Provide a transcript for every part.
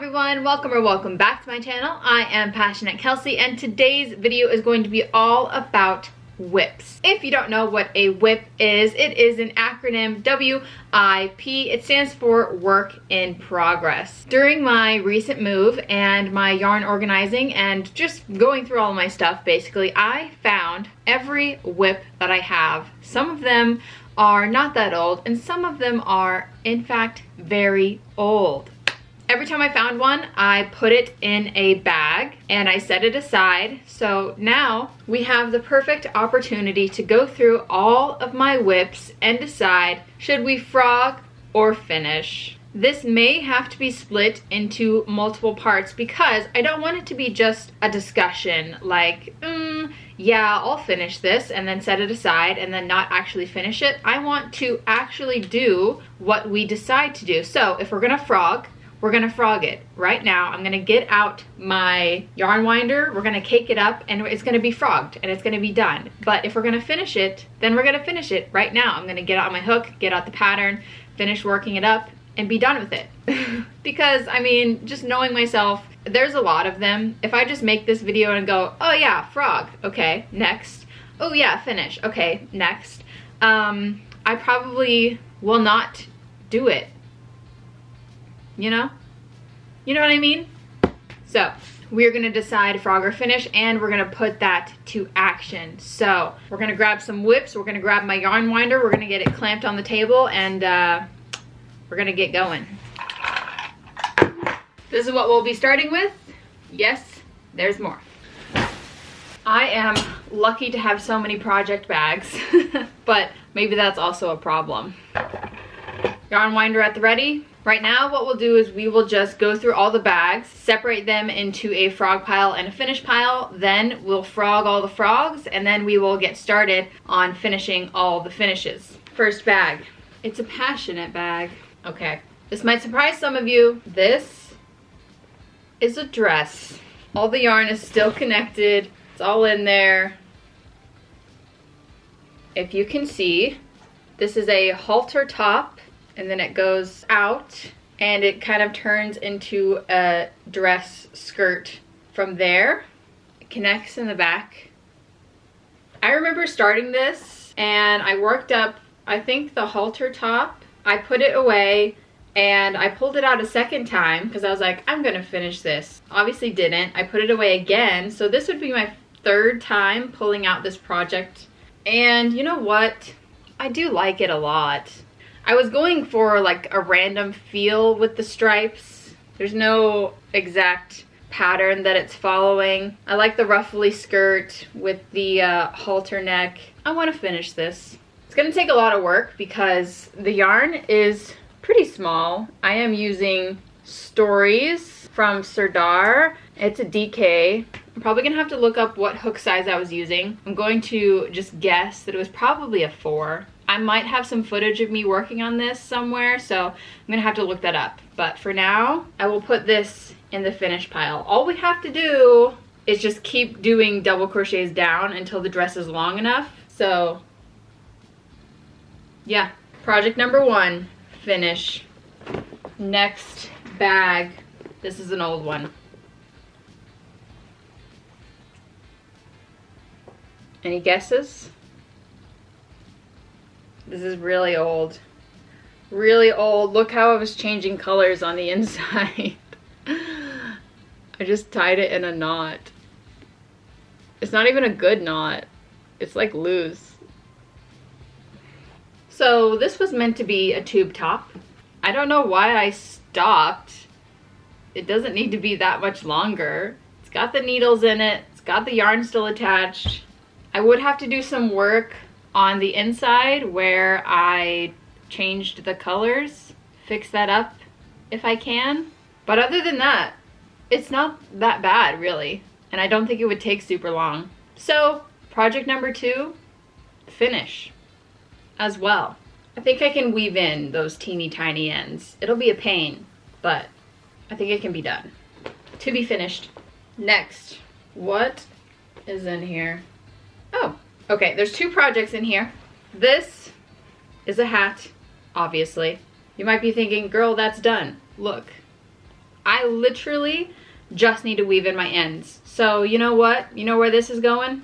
everyone, welcome back to my channel. I am Passioknit Kelsie and today's video is going to be all about whips. If you don't know what a whip is, it is an acronym WIP. It stands for work in progress. During my recent move and my yarn organizing and just going through all of my stuff, basically, I found every whip that I have. Some of them are not that old and some of them are, in fact, very old. Every time I found one, I put it in a bag and I set it aside. So now we have the perfect opportunity to go through all of my whips and decide, should we frog or finish? This may have to be split into multiple parts because I don't want it to be just a discussion like, yeah, I'll finish this and then set it aside and then not actually finish it. I want to actually do what we decide to do. So if we're gonna frog, we're gonna frog it. Right now, I'm gonna get out my yarn winder, we're gonna cake it up, and it's gonna be frogged, and it's gonna be done. But if we're gonna finish it, then we're gonna finish it right now. I'm gonna get out my hook, get out the pattern, finish working it up, and be done with it. Because, I mean, just knowing myself, there's a lot of them. If I just make this video and go, oh yeah, frog, okay, next. Oh yeah, finish, okay, next. I probably will not do it. You know what I mean? So we're gonna decide frog or finish and we're gonna put that to action. So we're gonna grab some whips, we're gonna grab my yarn winder, we're gonna get it clamped on the table, and we're gonna get going. This is what we'll be starting with. Yes, there's more. I am lucky to have so many project bags, but maybe that's also a problem. Yarn winder at the ready. Right now what we'll do is we will just go through all the bags, separate them into a frog pile and a finish pile, then we'll frog all the frogs, and then we will get started on finishing all the finishes. First bag. It's a Passioknit bag. Okay. This might surprise some of you. This is a dress. All the yarn is still connected. It's all in there. If you can see, this is a halter top. And then it goes out and it kind of turns into a dress skirt from there. It connects in the back. I remember starting this and I worked up, I think, the halter top. I put it away and I pulled it out a second time because I was like, I'm gonna finish this. Obviously didn't. I put it away again. So this would be my third time pulling out this project. And you know what? I do like it a lot. I was going for like a random feel with the stripes. There's no exact pattern that it's following. I like the ruffly skirt with the halter neck. I want to finish this. It's going to take a lot of work because the yarn is pretty small. I am using Stories from Serdar. It's a DK. I'm probably going to have to look up what hook size I was using. I'm going to just guess that it was probably a 4. I might have some footage of me working on this somewhere, so I'm gonna have to look that up. But for now, I will put this in the finish pile. All we have to do is just keep doing double crochets down until the dress is long enough. So yeah, project number 1, finish. Next bag. This is an old one. Any guesses? This is really old. Really old. Look how I was changing colors on the inside. I just tied it in a knot. It's not even a good knot. It's like loose. So this was meant to be a tube top. I don't know why I stopped. It doesn't need to be that much longer. It's got the needles in it. It's got the yarn still attached. I would have to do some work on the inside where I changed the colors, fix that up if I can. But other than that, it's not that bad really, and I don't think it would take super long. So project number 2, finish as well. I think I can weave in those teeny tiny ends. It'll be a pain, but I think it can be done. To be finished. Next, what is in here? Oh, okay, there's 2 projects in here. This is a hat, obviously. You might be thinking, girl, that's done. Look, I literally just need to weave in my ends. So you know what? You know where this is going?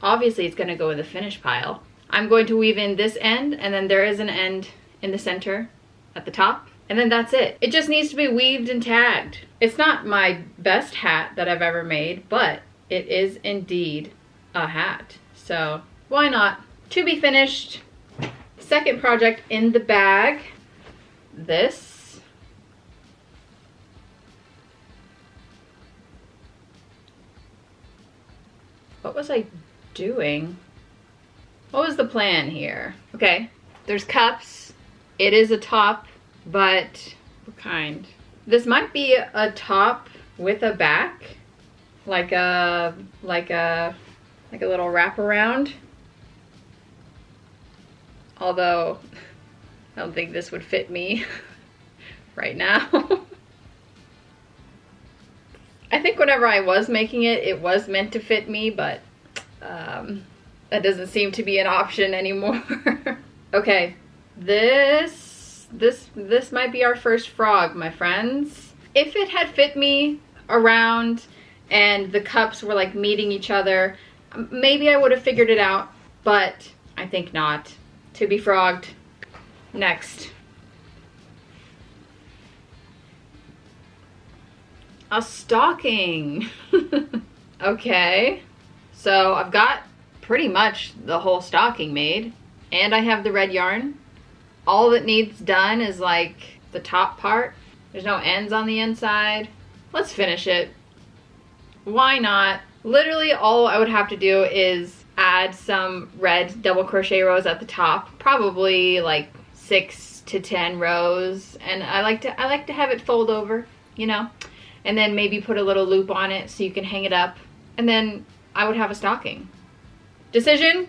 Obviously it's gonna go in the finished pile. I'm going to weave in this end, and then there is an end in the center at the top, and then that's it. It just needs to be weaved and tagged. It's not my best hat that I've ever made, but it is indeed a hat. So why not? To be finished. Second project in the bag. This. What was I doing? What was the plan here? Okay, there's cups. It is a top, but what kind? This might be a top with a back, like a little wraparound. Although I don't think this would fit me right now. I think whenever I was making it, it was meant to fit me, but that doesn't seem to be an option anymore. Okay, this might be our first frog, my friends. If it had fit me around and the cups were like meeting each other, maybe I would have figured it out, but I think not. To be frogged. Next. A stocking. Okay, so I've got pretty much the whole stocking made, and I have the red yarn. All that needs done is like the top part. There's no ends on the inside. Let's finish it. Why not? Literally all I would have to do is add some red double crochet rows at the top, probably like 6 to 10 rows, and I like to have it fold over, you know, and then maybe put a little loop on it so you can hang it up, and then I would have a stocking. Decision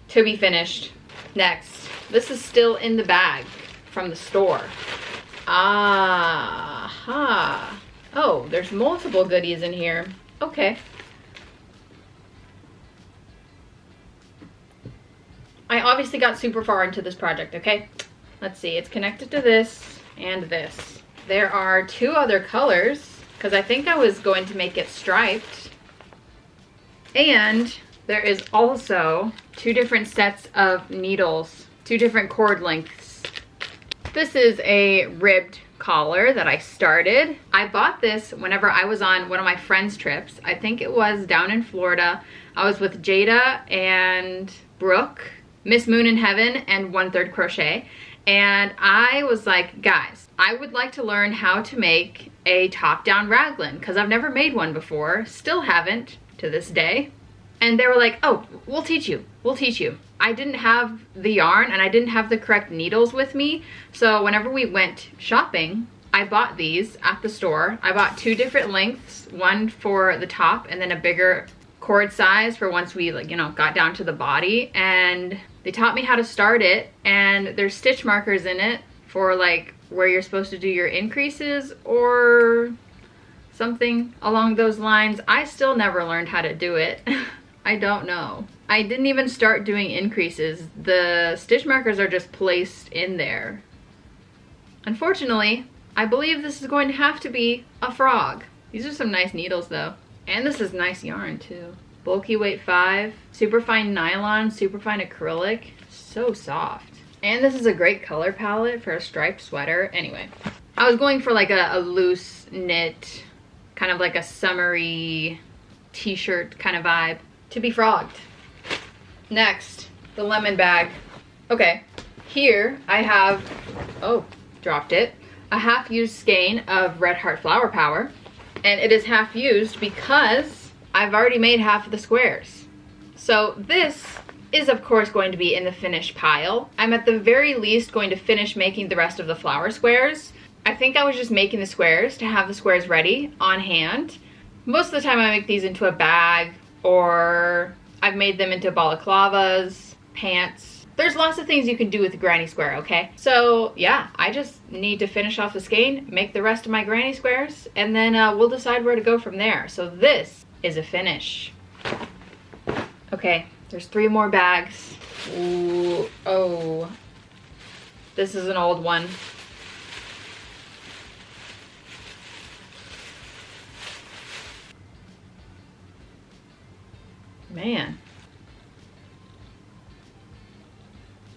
to be finished. Next, this is still in the bag from the store. Aha. Oh, there's multiple goodies in here. Okay. I obviously got super far into this project, okay? Let's see, it's connected to this and this. There are 2 other colors, because I think I was going to make it striped. And there is also 2 different sets of needles, 2 different cord lengths. This is a ribbed collar that I started. I bought this whenever I was on one of my friend's trips. I think it was down in Florida. I was with Jada and Brooke, Miss Moon in Heaven, and 1/3 Crochet. And I was like, guys, I would like to learn how to make a top-down raglan, because I've never made one before, still haven't to this day. And they were like, oh, we'll teach you, we'll teach you. I didn't have the yarn and I didn't have the correct needles with me, so whenever we went shopping, I bought these at the store. I bought 2 different lengths, one for the top and then a bigger cord size for once we, like, you know, got down to the body. And they taught me how to start it, and there's stitch markers in it for like where you're supposed to do your increases or something along those lines. I still never learned how to do it. I don't know. I didn't even start doing increases. The stitch markers are just placed in there. Unfortunately, I believe this is going to have to be a frog. These are some nice needles though. And this is nice yarn too. Bulky weight 5, super fine nylon, super fine acrylic, so soft. And this is a great color palette for a striped sweater. Anyway, I was going for like a loose knit, kind of like a summery t-shirt kind of vibe. To be frogged. Next, the lemon bag. Okay, here I have, oh, dropped it, a half-used skein of Red Heart Flower Power. And it is half used because I've already made half of the squares. So this is of course going to be in the finished pile. I'm at the very least going to finish making the rest of the flower squares. I think I was just making the squares to have the squares ready on hand. Most of the time I make these into a bag, or I've made them into balaclavas, pants. There's lots of things you can do with a granny square, okay? So yeah, I just need to finish off the skein, make the rest of my granny squares, and then we'll decide where to go from there. So this is a finish. Okay, there's 3 more bags. Ooh, oh, this is an old one. Man.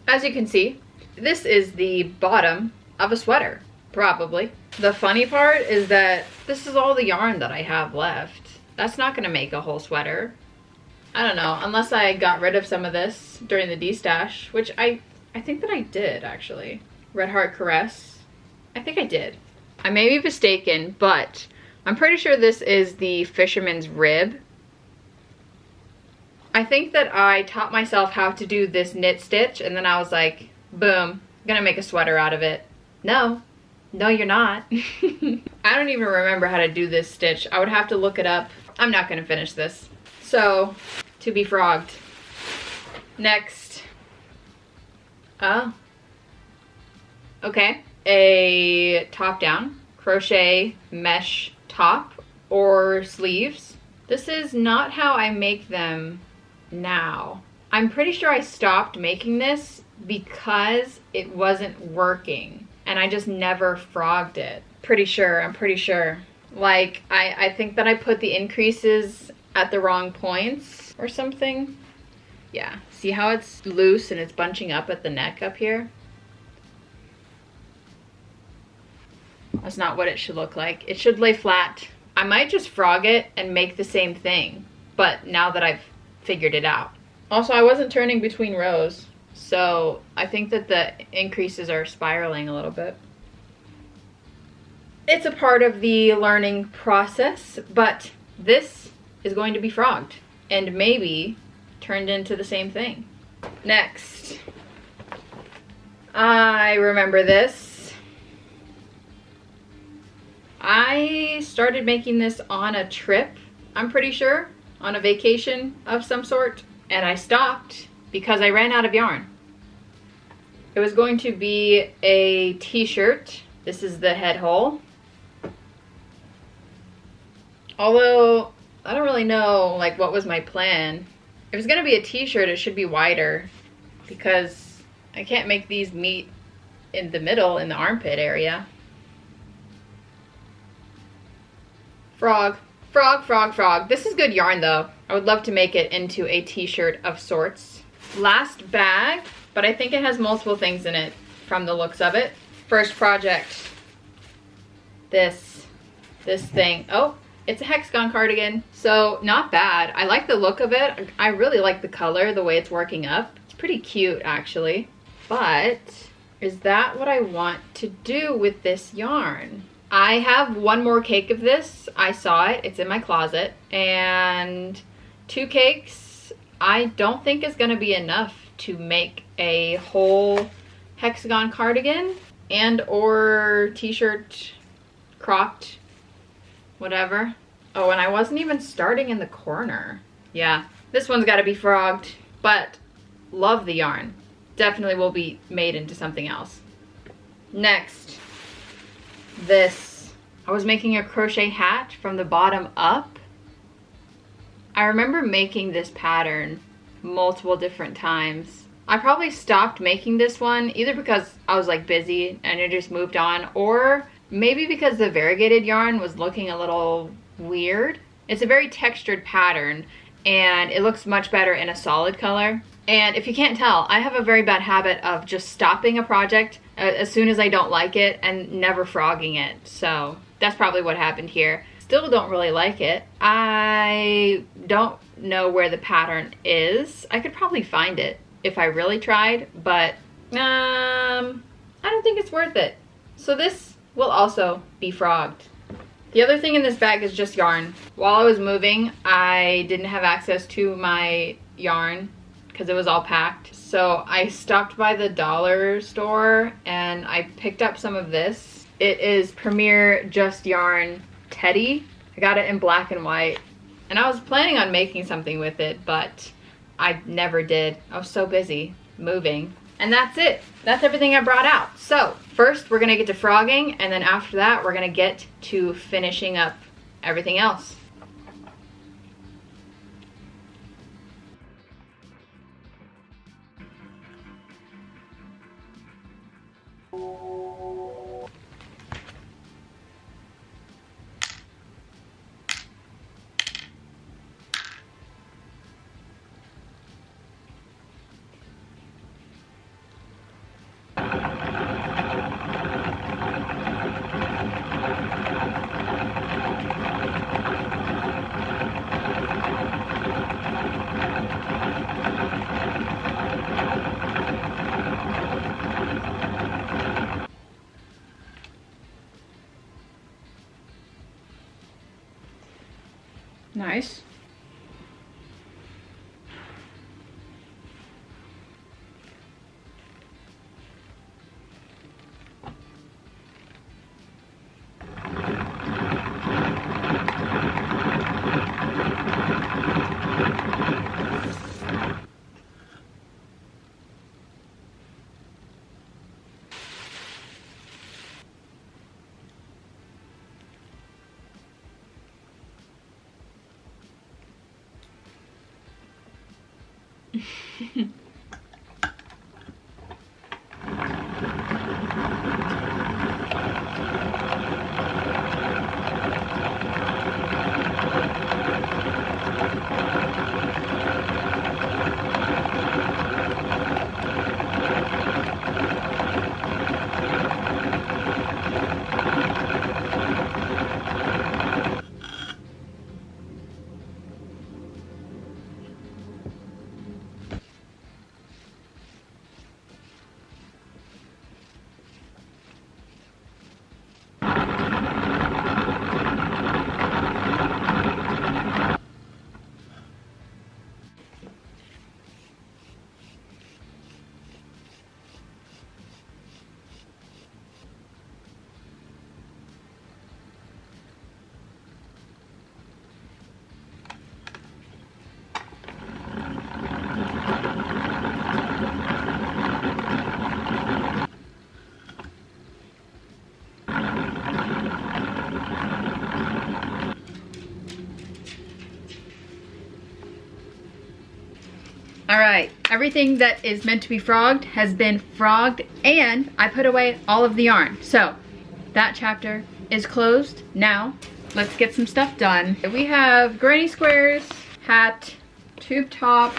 As you can see, this is the bottom of a sweater, probably. The funny part is that this is all the yarn that I have left. That's not gonna make a whole sweater. I don't know, unless I got rid of some of this during the de-stash, which I think that I did, actually. Red Heart Caress. I think I did. I may be mistaken, but I'm pretty sure this is the fisherman's rib. I think that I taught myself how to do this knit stitch, and then I was like, boom, I'm gonna make a sweater out of it. No, you're not. I don't even remember how to do this stitch. I would have to look it up. I'm not gonna finish this. So, to be frogged. Next. Oh. Okay. A top down crochet mesh top or sleeves. This is not how I make them now. I'm pretty sure I stopped making this because it wasn't working and I just never frogged it. I'm pretty sure. Like, I think that I put the increases at the wrong points or something. Yeah, see how it's loose and it's bunching up at the neck up here? That's not what it should look like. It should lay flat. I might just frog it and make the same thing, but now that I've figured it out. Also, I wasn't turning between rows, so I think that the increases are spiraling a little bit. It's a part of the learning process, but this is going to be frogged and maybe turned into the same thing. Next, I remember this. I started making this on a trip, I'm pretty sure, on a vacation of some sort, and I stopped because I ran out of yarn. It was going to be a t-shirt. This is the head hole. Although, I don't really know like what was my plan. If it's gonna be a t-shirt, it should be wider because I can't make these meet in the middle in the armpit area. Frog, frog, frog, frog. This is good yarn though. I would love to make it into a t-shirt of sorts. Last bag, but I think it has multiple things in it from the looks of it. First project, this thing. Oh, it's a Hexagon cardigan, so not bad. I like the look of it. I really like the color, the way it's working up. It's pretty cute actually, but is that what I want to do with this yarn? I have one more cake of this. I saw it, it's in my closet, and 2 cakes I don't think is gonna be enough to make a whole Hexagon cardigan and or t-shirt, cropped, whatever. Oh, and I wasn't even starting in the corner. Yeah, this one's gotta be frogged, but love the yarn. Definitely will be made into something else. Next, this. I was making a crochet hat from the bottom up. I remember making this pattern multiple different times. I probably stopped making this one either because I was like busy and it just moved on, or maybe because the variegated yarn was looking a little weird. It's a very textured pattern and it looks much better in a solid color. And if you can't tell, I have a very bad habit of just stopping a project as soon as I don't like it and never frogging it. So that's probably what happened here. Still don't really like it. I don't know where the pattern is. I could probably find it if I really tried, but I don't think it's worth it. So this will also be frogged. The other thing in this bag is just yarn. While I was moving, I didn't have access to my yarn because it was all packed. So I stopped by the dollar store and I picked up some of this. It is Premier Just Yarn Teddy. I got it in black and white. And I was planning on making something with it, but I never did. I was so busy moving. And that's it. That's everything I brought out. So first we're gonna get to frogging, and then after that we're gonna get to finishing up everything else. Nice. All right, everything that is meant to be frogged has been frogged, and I put away all of the yarn. So that chapter is closed. Now let's get some stuff done. We have granny squares, hat, tube top,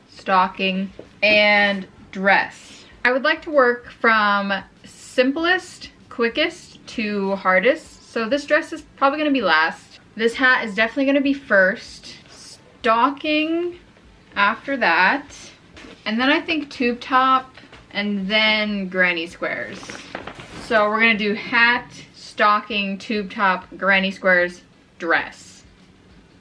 stocking, and dress. I would like to work from simplest, quickest to hardest. So this dress is probably gonna be last. This hat is definitely gonna be first. Stocking after that, and then I think tube top, and then granny squares. So we're gonna do hat, stocking, tube top, granny squares, dress.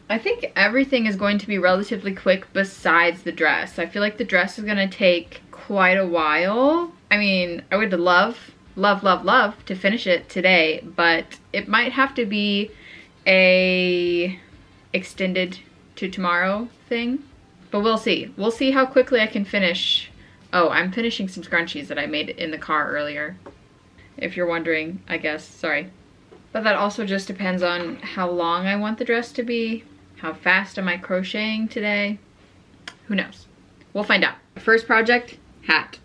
I think everything is going to be relatively quick besides the dress. I feel like the dress is gonna take quite a while. I mean, I would love to finish it today, but it might have to be a extended to tomorrow thing. But we'll see. We'll see how quickly I can finish. Oh, I'm finishing some scrunchies that I made in the car earlier. If you're wondering, I guess, sorry. But that also just depends on how long I want the dress to be. How fast am I crocheting today? Who knows? We'll find out. First project, hat.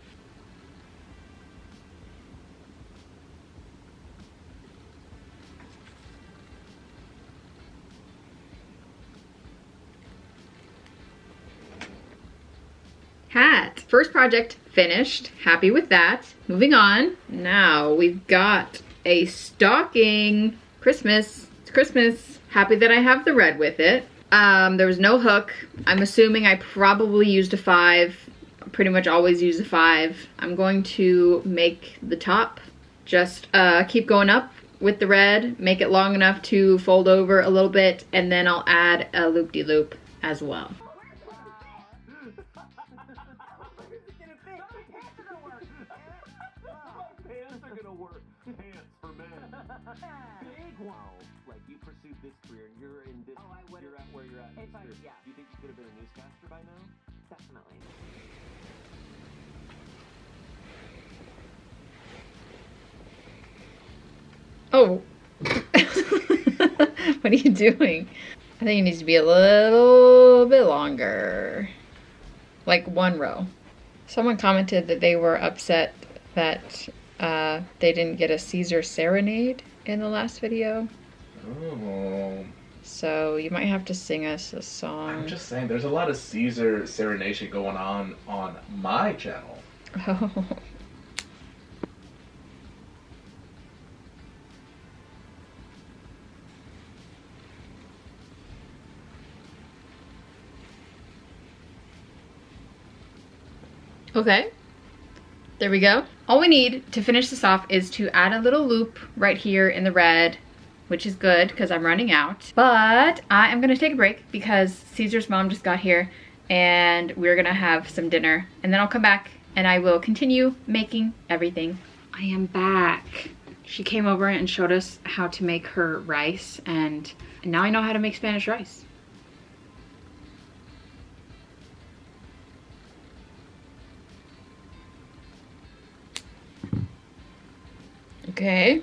Hat. First project finished. Happy with that. Moving on. Now we've got a stocking. Christmas. It's Christmas. Happy that I have the red with it. There was no hook. I'm assuming I probably used a 5. Pretty much always use a 5. I'm going to make the top. Just keep going up with the red. Make it long enough to fold over a little bit. And then I'll add a loop-de-loop as well. Like, you pursued this career, you're in this, you're at where you're at in this career. Yeah. Do you think you could have been a newscaster by now? Definitely. Oh. What are you doing? I think it needs to be a little bit longer. Like 1 row. Someone commented that they were upset that they didn't get a Caesar serenade in the last video. Oh. So you might have to sing us a song. I'm just saying, there's a lot of Caesar serenation going on my channel. Oh. Okay, there we go. All we need to finish this off is to add a little loop right here in the red which is good because I'm running out. But I am gonna take a break because Caesar's mom just got here and we're gonna have some dinner, and then I'll come back and I will continue making everything. I am back. She came over and showed us how to make her rice, and now I know how to make Spanish rice. Okay.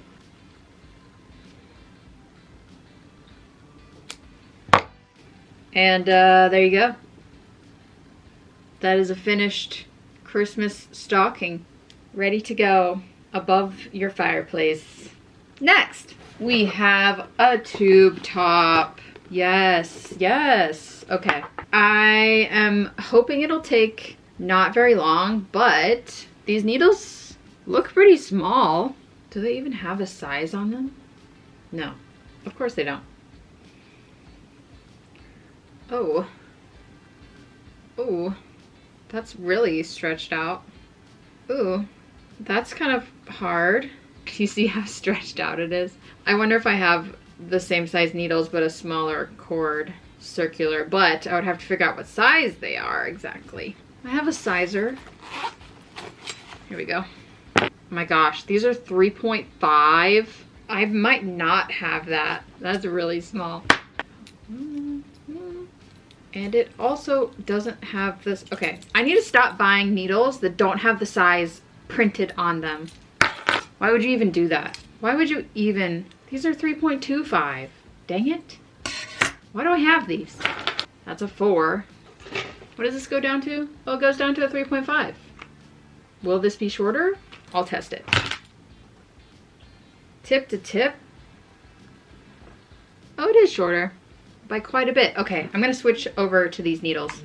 And there you go. That is a finished Christmas stocking, ready to go above your fireplace. Next, we have a tube top. Yes, yes. Okay. I am hoping it'll take not very long, but these needles look pretty small. Do they even have a size on them? No, of course they don't. Oh. Oh, that's really stretched out. Ooh, that's kind of hard. You see how stretched out it is? I wonder if I have the same size needles but a smaller cord, circular, but I would have to figure out what size they are exactly. I have a sizer. Here we go. Oh my gosh, these are 3.5. I might not have that. That's really small. And it also doesn't have this. Okay, I need to stop buying needles that don't have the size printed on them. Why would you even do that? Why would you even? These are 3.25. Dang it. Why do I have these? That's a 4. What does this go down to? Oh, it goes down to a 3.5. Will this be shorter? I'll test it. Tip to tip. Oh, it is shorter by quite a bit. Okay, I'm gonna switch over to these needles.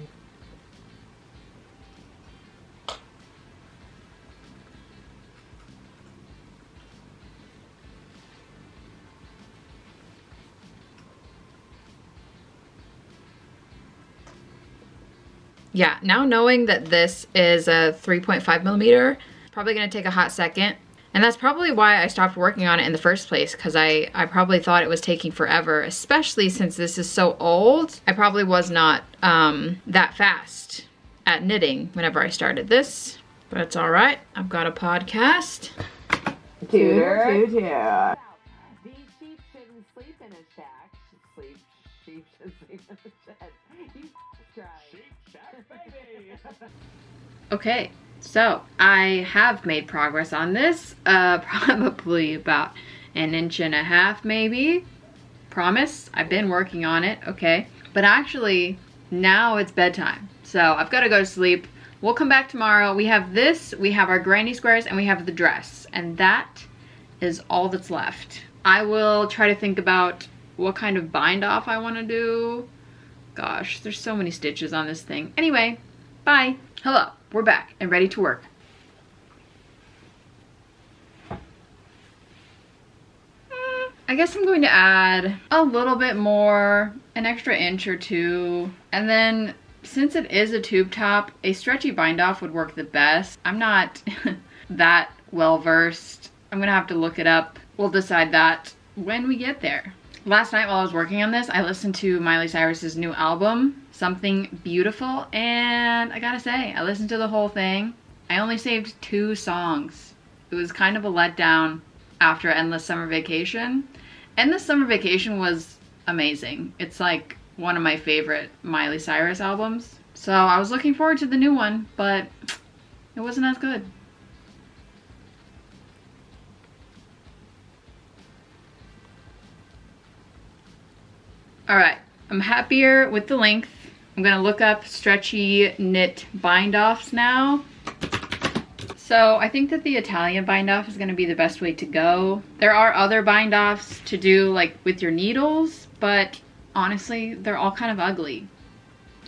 Yeah, now knowing that this is a 3.5 millimeter, probably gonna take a hot second. And that's probably why I stopped working on it in the first place, because I probably thought it was taking forever, especially since this is so old. I probably was not that fast at knitting whenever I started this, but it's all right. I've got a podcast. Tutor. These sheep shouldn't sleep in a shack. Sheep should sleep in a shed. You try. Sheep shack, baby. Okay. So I have made progress on this, probably about 1.5 inches maybe. Promise, I've been working on it, okay. But actually, now it's bedtime, so I've got to go to sleep. We'll come back tomorrow. We have this, we have our granny squares, and we have the dress, and that is all that's left. I will try to think about what kind of bind off I want to do. Gosh, there's so many stitches on this thing. Anyway, bye. Hello. We're back and ready to work. I guess I'm going to add a little bit more, an extra inch or 2. And then since it is a tube top, a stretchy bind off would work the best. I'm not that well versed. I'm gonna have to look it up. We'll decide that when we get there. Last night while I was working on this, I listened to Miley Cyrus's new album, Something Beautiful, and I gotta say, I listened to the whole thing. I only saved 2 songs. It was kind of a letdown after Endless Summer Vacation. Endless Summer Vacation was amazing. It's like one of my favorite Miley Cyrus albums. So I was looking forward to the new one, but it wasn't as good. All right, I'm happier with the length. I'm gonna look up stretchy knit bind offs now. So I think that the Italian bind off is gonna be the best way to go. There are other bind offs to do like with your needles, but honestly, they're all kind of ugly.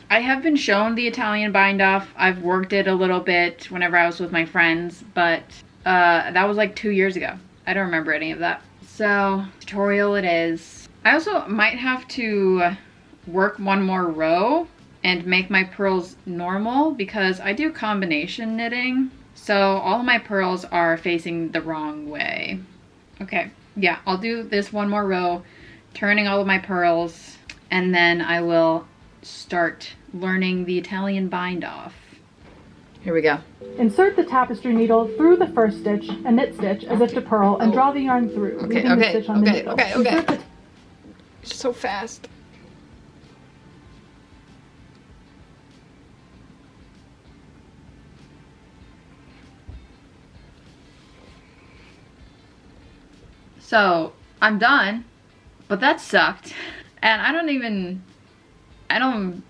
I have been shown the Italian bind off. I've worked it a little bit whenever I was with my friends, but that was like 2 years ago. I don't remember any of that. So tutorial it is. I also might have to work one more row and make my purls normal because I do combination knitting. So all of my purls are facing the wrong way. Okay, yeah, I'll do this one more row, turning all of my purls, and then I will start learning the Italian bind off. Here we go. Insert the tapestry needle through the first stitch and knit stitch as if to purl and draw the yarn through, leaving the stitch on the needle. Okay. It's so fast. So I'm done, but that sucked. And I don't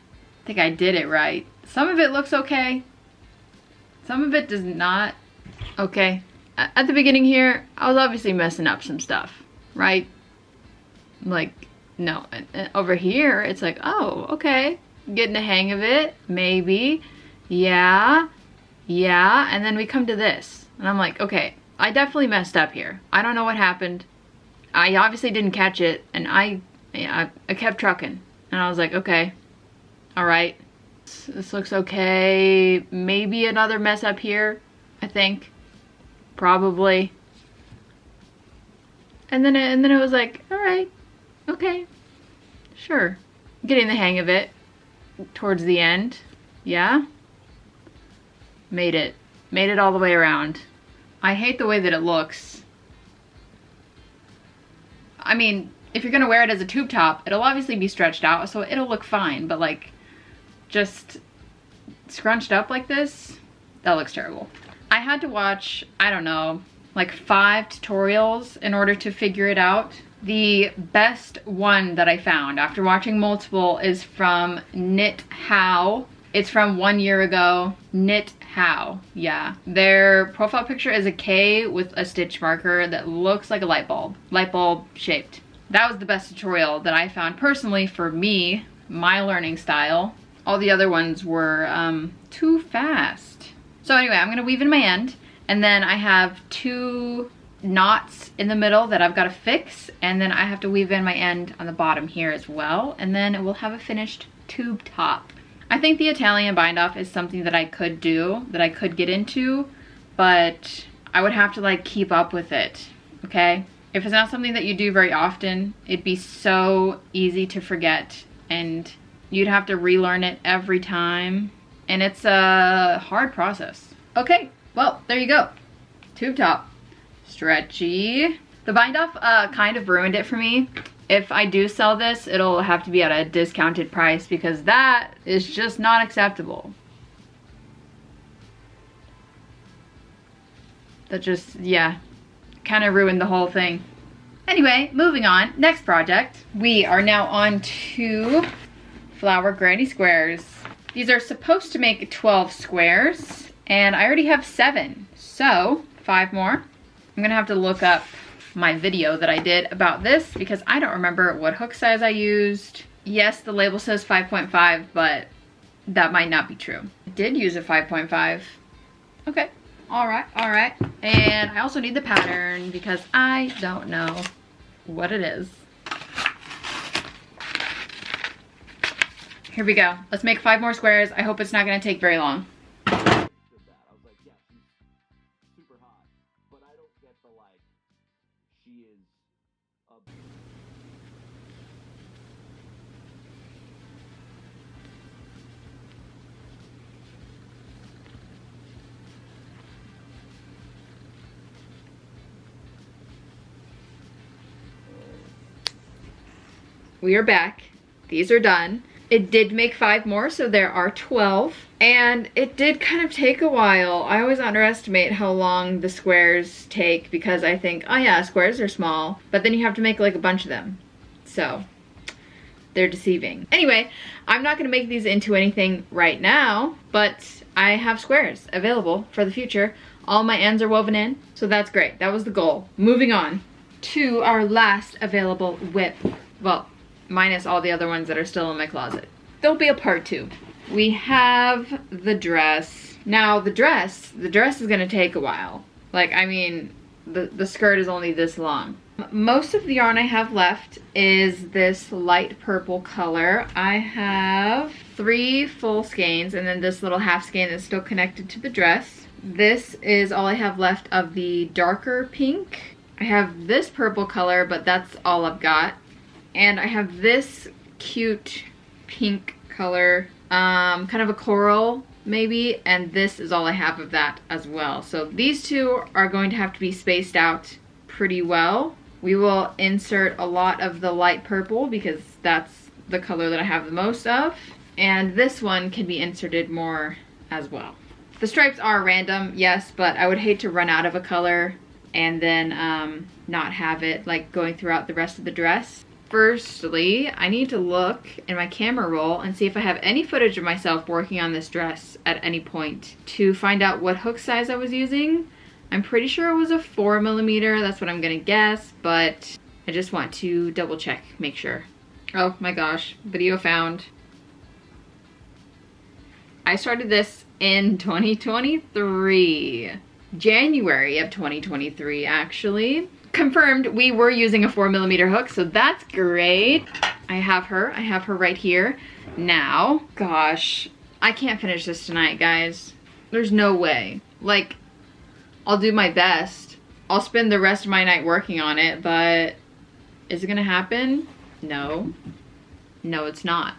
think I did it right. Some of it looks okay. Some of it does not. Okay. At the beginning here, I was obviously messing up some stuff, right? Like, no. Over here, it's like, oh, okay. Getting the hang of it, maybe. Yeah. And then we come to this. And I'm like, okay, I definitely messed up here. I don't know what happened. I obviously didn't catch it. And I kept trucking. And I was like, okay. All right. This looks okay. Maybe another mess up here, I think. Probably. And then it was like, all right, okay, sure. Getting the hang of it towards the end. Yeah. Made it all the way around. I hate the way that it looks. I mean, if you're gonna wear it as a tube top, it'll obviously be stretched out, so it'll look fine, but like, just scrunched up like this, that looks terrible. I had to watch, I don't know, like 5 tutorials in order to figure it out. The best one that I found after watching multiple is from Knit How. It's from 1 year ago. Knit How, yeah. Their profile picture is a K with a stitch marker that looks like a light bulb shaped. That was the best tutorial that I found personally for me, my learning style. All the other ones were too fast. So anyway, I'm gonna weave in my end, and then I have 2 knots in the middle that I've gotta fix, and then I have to weave in my end on the bottom here as well, and then we'll have a finished tube top. I think the Italian bind off is something that I could do, that I could get into, but I would have to like keep up with it, okay? If it's not something that you do very often, it'd be so easy to forget, and you'd have to relearn it every time, and it's a hard process. Okay, well, there you go. Tube top. Stretchy. The bind off kind of ruined it for me. If I do sell this, it'll have to be at a discounted price because that is just not acceptable. That just, yeah, kind of ruined the whole thing. Anyway, moving on. Next project. We are now on to flower granny squares. These are supposed to make 12 squares, and I already have 7, so 5 more. I'm gonna have to look up my video that I did about this because I don't remember what hook size I used. Yes, the label says 5.5, but that might not be true. I did use a 5.5. Okay, all right. And I also need the pattern because I don't know what it is. Here we go. Let's make 5 more squares. I hope it's not gonna take very long. I was like, yeah, she's super hot, but I don't get the like, she is a... We are back. These are done. It did make 5 more, so there are 12. And it did kind of take a while. I always underestimate how long the squares take because I think, oh yeah, squares are small, but then you have to make like a bunch of them. So they're deceiving. Anyway, I'm not gonna make these into anything right now, but I have squares available for the future. All my ends are woven in, so that's great. That was the goal. Moving on to our last available whip. Well, minus all the other ones that are still in my closet. There'll be a part 2. We have the dress. Now the dress is gonna take a while. Like, I mean, the skirt is only this long. Most of the yarn I have left is this light purple color. I have 3 full skeins and then this little half skein that's still connected to the dress. This is all I have left of the darker pink. I have this purple color, but that's all I've got. And I have this cute pink color, kind of a coral maybe, and this is all I have of that as well. So these two are going to have to be spaced out pretty well. We will insert a lot of the light purple because that's the color that I have the most of. And this one can be inserted more as well. The stripes are random, yes, but I would hate to run out of a color and then not have it like going throughout the rest of the dress. Firstly, I need to look in my camera roll and see if I have any footage of myself working on this dress at any point to find out what hook size I was using. I'm pretty sure it was a 4mm, that's what I'm gonna guess, but I just want to double check, make sure. Oh my gosh, video found. I started this in 2023. January of 2023, actually. Confirmed we were using a 4mm hook, so that's great. I have her right here. Now, gosh, I can't finish this tonight, guys. There's no way. Like, I'll do my best. I'll spend the rest of my night working on it, but is it gonna happen? No. No, it's not.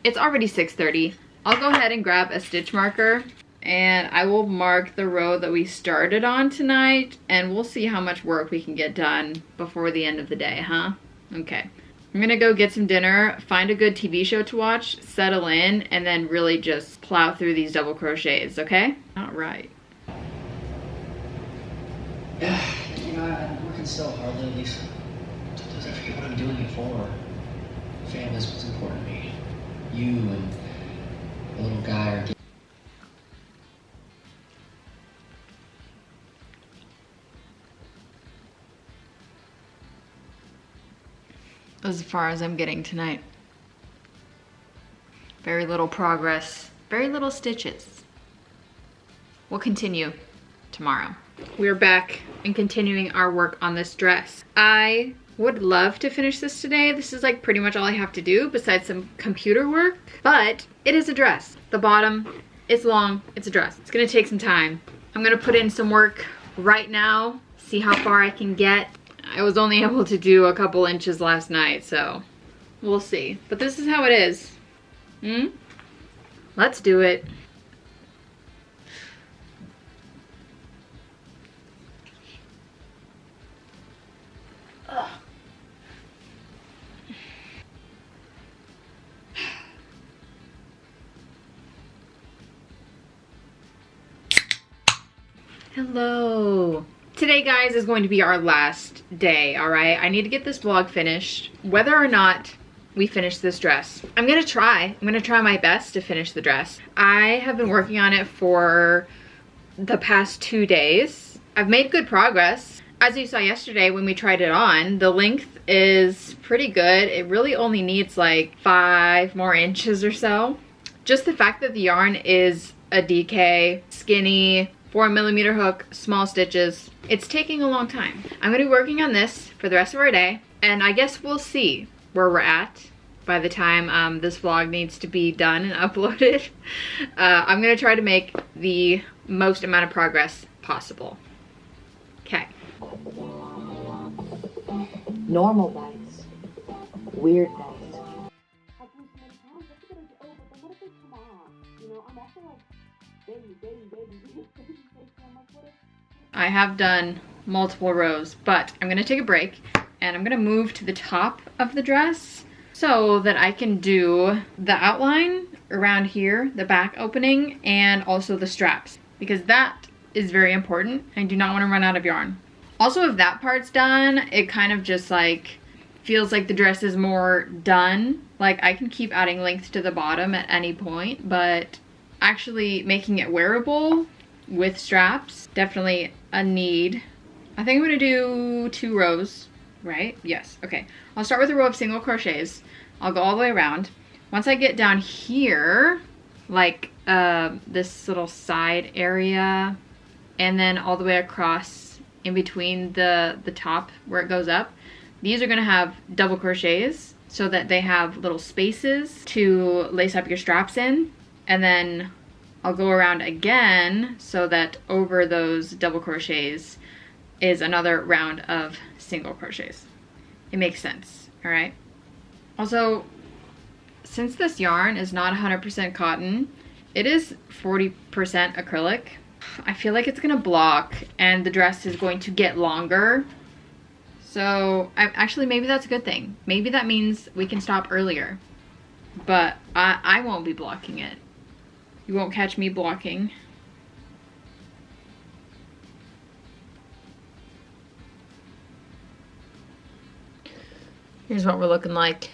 It's already 6:30. I'll go ahead and grab a stitch marker and I will mark the row that we started on tonight, and we'll see how much work we can get done before the end of the day, huh? Okay. I'm gonna go get some dinner, find a good TV show to watch, settle in, and then really just plow through these double crochets, okay? All right. Yeah, you know, I've been working so hard lately. Sometimes I forget what I'm doing it for. Family's what's important to me. You and the little guy are getting... As far as I'm getting tonight. Very little progress, very little stitches. We'll continue tomorrow. We're back and continuing our work on this dress. I would love to finish this today. This is like pretty much all I have to do besides some computer work, but it is a dress. The bottom, it's long, it's a dress. It's gonna take some time. I'm gonna put in some work right now, see how far I can get. I was only able to do a couple inches last night, so we'll see. But this is how it is. Let's do it. Ugh. Hello. Today, guys, is going to be our last day, all right? I need to get this vlog finished, whether or not we finish this dress. I'm gonna try my best to finish the dress. I have been working on it for the past 2 days. I've made good progress. As you saw yesterday when we tried it on, the length is pretty good. It really only needs like 5 more inches or so. Just the fact that the yarn is a DK, skinny, 4mm hook, small stitches, it's taking a long time. I'm gonna be working on this for the rest of our day, and I guess we'll see where we're at by the time this vlog needs to be done and uploaded. I'm gonna try to make the most amount of progress possible. Okay. Normal days. Weird days. I have done multiple rows, but I'm gonna take a break and I'm gonna move to the top of the dress so that I can do the outline around here, the back opening, and also the straps, because that is very important. I do not want to run out of yarn. Also, if that part's done, it kind of just like feels like the dress is more done. Like I can keep adding length to the bottom at any point, but actually making it wearable with straps, definitely a need. I think I'm gonna do 2 rows, right? Yes, okay. I'll start with a row of single crochets. I'll go all the way around. Once I get down here, like this little side area, and then all the way across in between the top where it goes up, these are gonna have double crochets so that they have little spaces to lace up your straps in. And then I'll go around again so that over those double crochets, is another round of single crochets. It makes sense, all right? Also, since this yarn is not 100% cotton, it is 40% acrylic. I feel like it's gonna block and the dress is going to get longer. So actually maybe that's a good thing. Maybe that means we can stop earlier, but I won't be blocking it. You won't catch me blocking. Here's what we're looking like.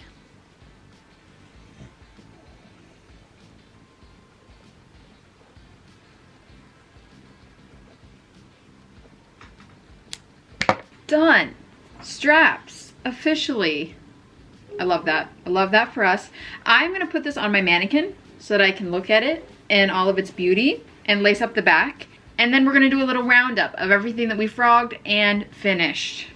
Done. Straps, officially. I love that. I love that for us. I'm gonna put this on my mannequin so that I can look at it in all of its beauty and lace up the back. And then we're gonna do a little roundup of everything that we frogged and finished.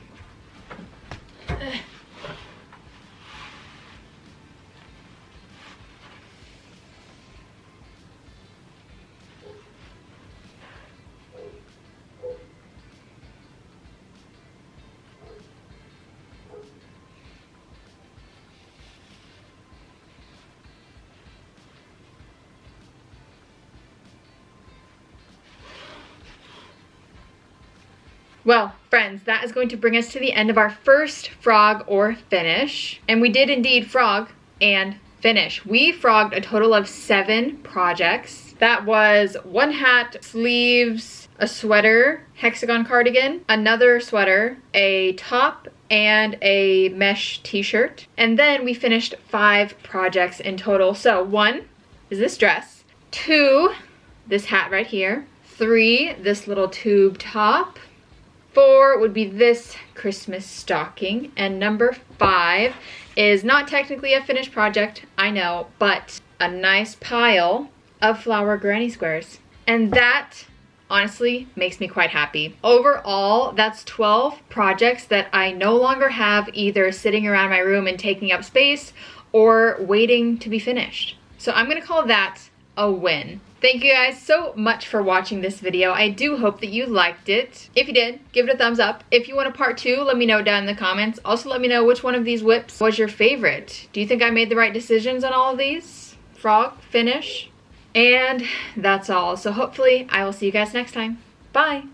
Well, friends, that is going to bring us to the end of our first frog or finish. And we did indeed frog and finish. We frogged a total of 7 projects. That was 1 hat, sleeves, a sweater, hexagon cardigan, another sweater, a top, and a mesh t-shirt. And then we finished 5 projects in total. So 1 is this dress, 2, this hat right here, 3, this little tube top, 4 would be this Christmas stocking, and number 5 is not technically a finished project, I know, but a nice pile of flower granny squares. And that honestly makes me quite happy. Overall, that's 12 projects that I no longer have either sitting around my room and taking up space or waiting to be finished. So I'm gonna call that a win. Thank you guys so much for watching this video. I do hope that you liked it. If you did, give it a thumbs up. If you want a part 2, let me know down in the comments. Also, let me know which one of these whips was your favorite. Do you think I made the right decisions on all of these? Frog, finish, and that's all. So hopefully I will see you guys next time. Bye.